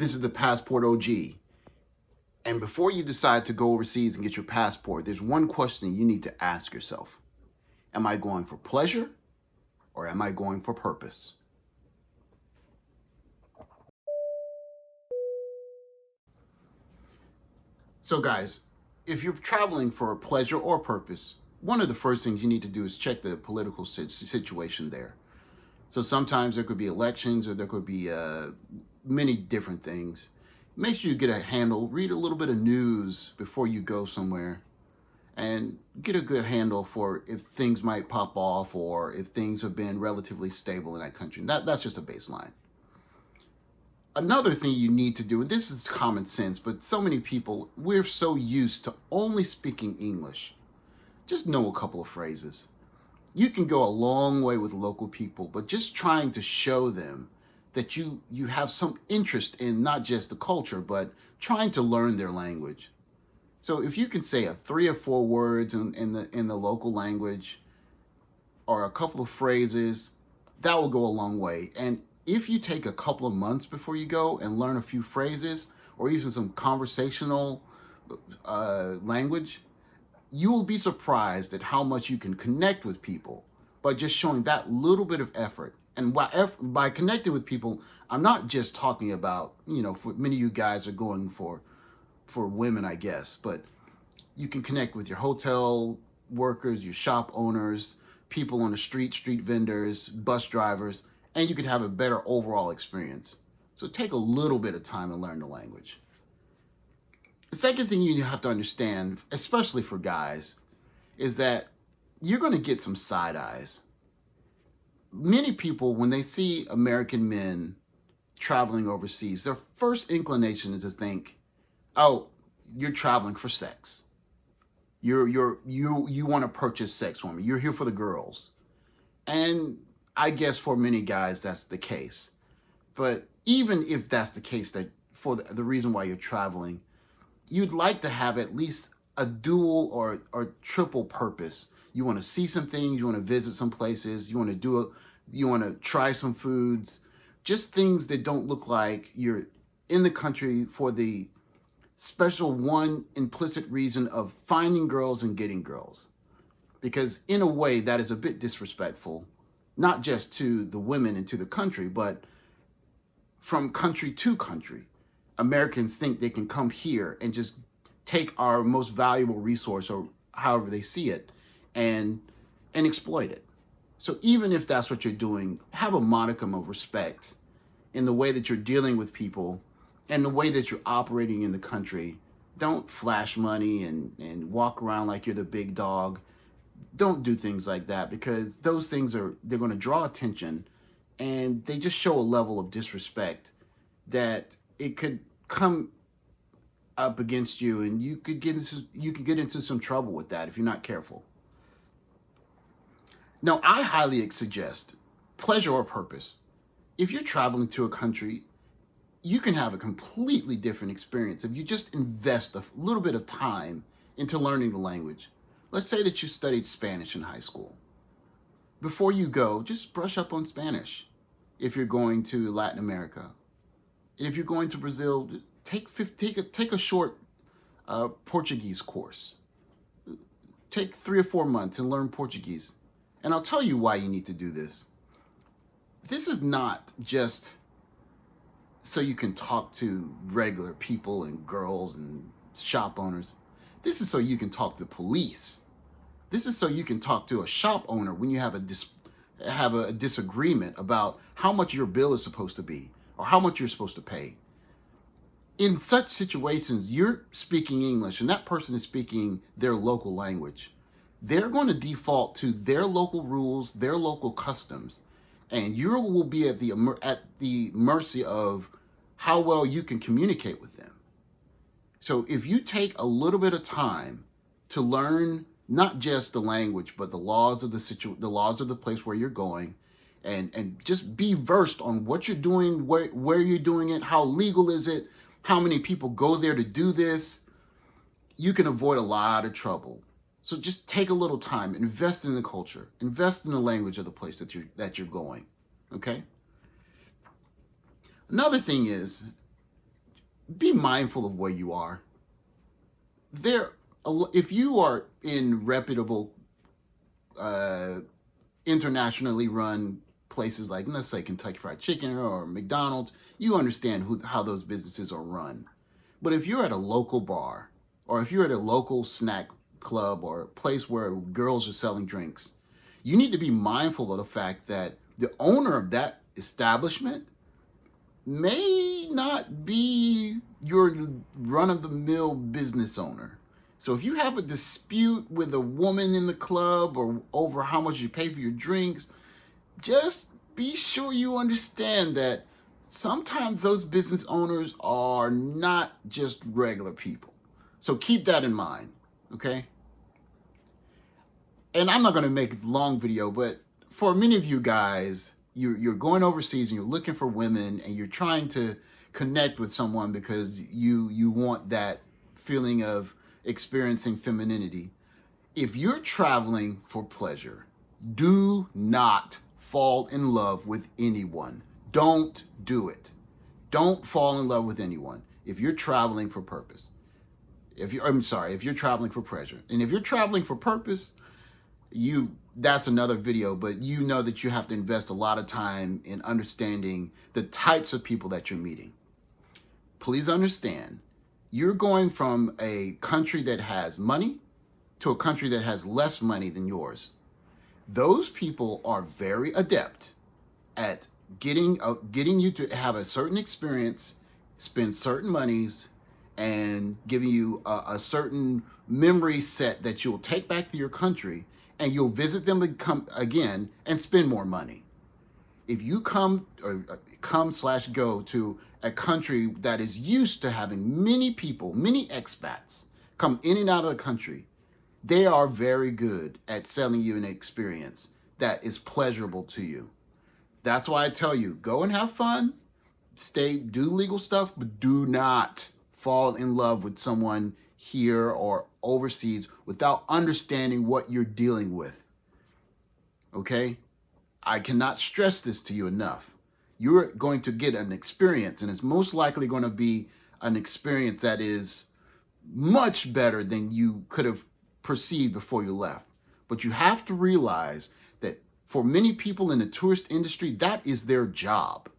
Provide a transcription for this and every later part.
This is the Passport OG. And before you decide to go overseas and get your passport, there's one question you need to ask yourself. Am I going for pleasure or am I going for purpose? So guys, if you're traveling for pleasure or purpose, one of the first things you need to do is check the political situation there. So sometimes there could be elections or there could be many different things. Make sure you get a handle, read a little bit of news before you go somewhere and get a good handle for if things might pop off or if things have been relatively stable in that country. That's just a baseline. Another thing you need to do, and this is common sense, but so many people, we're so used to only speaking English. Just know a couple of phrases. You can go a long way with local people, but just trying to show them that you have some interest in not just the culture, but trying to learn their language. So if you can say 3 or 4 words in the local language or a couple of phrases, that will go a long way. And if you take a couple of months before you go and learn a few phrases or even some conversational language, you will be surprised at how much you can connect with people by just showing that little bit of effort. And by connecting with people, I'm not just talking about, for many of you guys are going for women, I guess, but you can connect with your hotel workers, your shop owners, people on the street vendors, bus drivers, and you could have a better overall experience. So take a little bit of time to learn the language. The second thing you have to understand, especially for guys, is that you're going to get some side eyes. Many people, when they see American men traveling overseas, their first inclination is to think, oh, you're traveling for sex. You want to purchase sex women. You're here for the girls. And I guess for many guys, that's the case. But even if that's the case, that for the reason why you're traveling, you'd like to have at least a dual or triple purpose. You want to see some things, you want to visit some places, you want to try some foods, just things that don't look like you're in the country for the special one implicit reason of finding girls and getting girls. Because in a way that is a bit disrespectful, not just to the women and to the country, but from country to country. Americans think they can come here and just take our most valuable resource, or however they see it, and exploit it. So even if that's what you're doing, have a modicum of respect in the way that you're dealing with people and the way that you're operating in the country. Don't flash money and walk around like you're the big dog. Don't do things like that, because those things they're going to draw attention, and they just show a level of disrespect that it could come up against you, and you could get into some trouble with that if you're not careful. Now, I highly suggest, pleasure or purpose, if you're traveling to a country, you can have a completely different experience if you just invest a little bit of time into learning the language. Let's say that you studied Spanish in high school. Before you go, just brush up on Spanish. If you're going to Latin America, and if you're going to Brazil, take a short Portuguese course. Take 3 or 4 months and learn Portuguese. And I'll tell you why you need to do this. This is not just so you can talk to regular people and girls and shop owners. This is so you can talk to the police. This is so you can talk to a shop owner when you have a disagreement about how much your bill is supposed to be or how much you're supposed to pay. In such situations, you're speaking English and that person is speaking their local language. They're going to default to their local rules, their local customs, and you will be at the mercy of how well you can communicate with them. So if you take a little bit of time to learn not just the language, but the laws of the laws of the place where you're going, and just be versed on what you're doing, where you're doing it, how legal is it, how many people go there to do this, you can avoid a lot of trouble. So just take a little time, invest in the culture, invest in the language of the place that you're going, okay? Another thing is, be mindful of where you are. If you are in reputable, internationally run places like, let's say, Kentucky Fried Chicken or McDonald's, you understand how those businesses are run. But if you're at a local bar, or if you're at a local snack club or a place where girls are selling drinks, you need to be mindful of the fact that the owner of that establishment may not be your run-of-the-mill business owner. So if you have a dispute with a woman in the club or over how much you pay for your drinks, just be sure you understand that sometimes those business owners are not just regular people. So keep that in mind, okay? And I'm not going to make a long video, but for many of you guys, you're going overseas and you're looking for women and you're trying to connect with someone because you want that feeling of experiencing femininity. If you're traveling for pleasure, do not fall in love with anyone. Don't do it. Don't fall in love with anyone if you're traveling for purpose. If you're traveling for pleasure. And if you're traveling for purpose, that's another video, but you know that you have to invest a lot of time in understanding the types of people that you're meeting. Please understand, you're going from a country that has money to a country that has less money than yours. Those people are very adept at getting you to have a certain experience, spend certain monies, and giving you a certain memory set that you'll take back to your country, and you'll visit them again and spend more money. If you come / go to a country that is used to having many people, many expats come in and out of the country, they are very good at selling you an experience that is pleasurable to you. That's why I tell you, go and have fun, do legal stuff, but do not fall in love with someone here or overseas without understanding what you're dealing with. Okay? I cannot stress this to you enough. You're going to get an experience, and it's most likely going to be an experience that is much better than you could have perceived before you left. But you have to realize that for many people in the tourist industry, that is their job.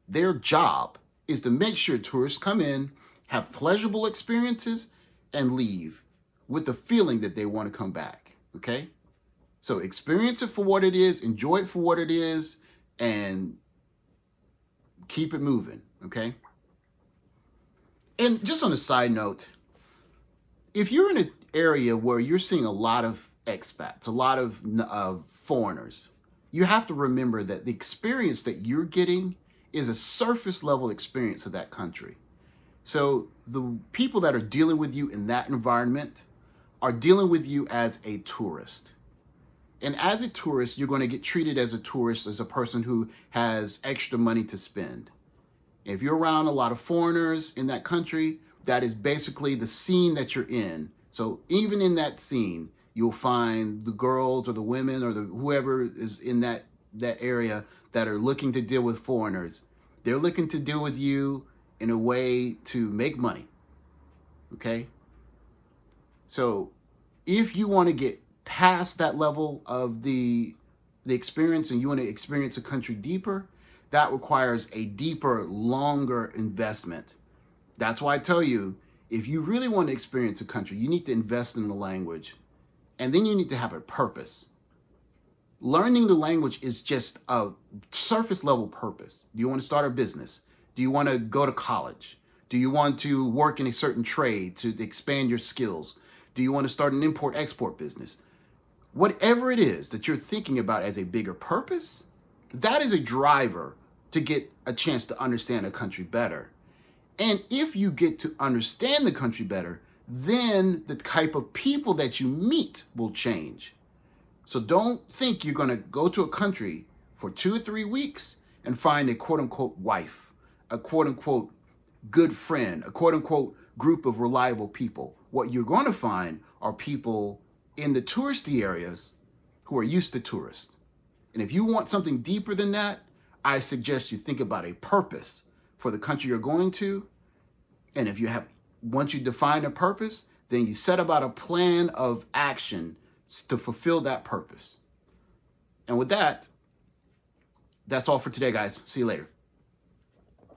Their job is to make sure tourists come in, have pleasurable experiences, and leave with the feeling that they want to come back, okay? So experience it for what it is, enjoy it for what it is, and keep it moving, okay? And just on a side note, if you're in an area where you're seeing a lot of expats, a lot of foreigners, you have to remember that the experience that you're getting is a surface level experience of that country. So the people that are dealing with you in that environment are dealing with you as a tourist. And as a tourist, you're going to get treated as a tourist, as a person who has extra money to spend. If you're around a lot of foreigners in that country, that is basically the scene that you're in. So even in that scene, you'll find the girls or the women or whoever is in that area that are looking to deal with foreigners. They're looking to deal with you in a way to make money, okay? So if you want to get past that level of the experience and you want to experience a country deeper, that requires a deeper, longer investment. That's why I tell you, if you really want to experience a country, you need to invest in the language, and then you need to have a purpose. Learning the language is just a surface level purpose. Do you want to start a business? Do you want to go to college? Do you want to work in a certain trade to expand your skills? Do you want to start an import-export business? Whatever it is that you're thinking about as a bigger purpose, that is a driver to get a chance to understand a country better. And if you get to understand the country better, then the type of people that you meet will change. So don't think you're going to go to a country for 2 or 3 weeks and find a quote-unquote wife, a quote-unquote good friend, a quote-unquote group of reliable people. What you're going to find are people in the touristy areas who are used to tourists. And if you want something deeper than that, I suggest you think about a purpose for the country you're going to, And if you have, once you define a purpose, then you set about a plan of action to fulfill that purpose. And with that, that's all for today, guys. See you later.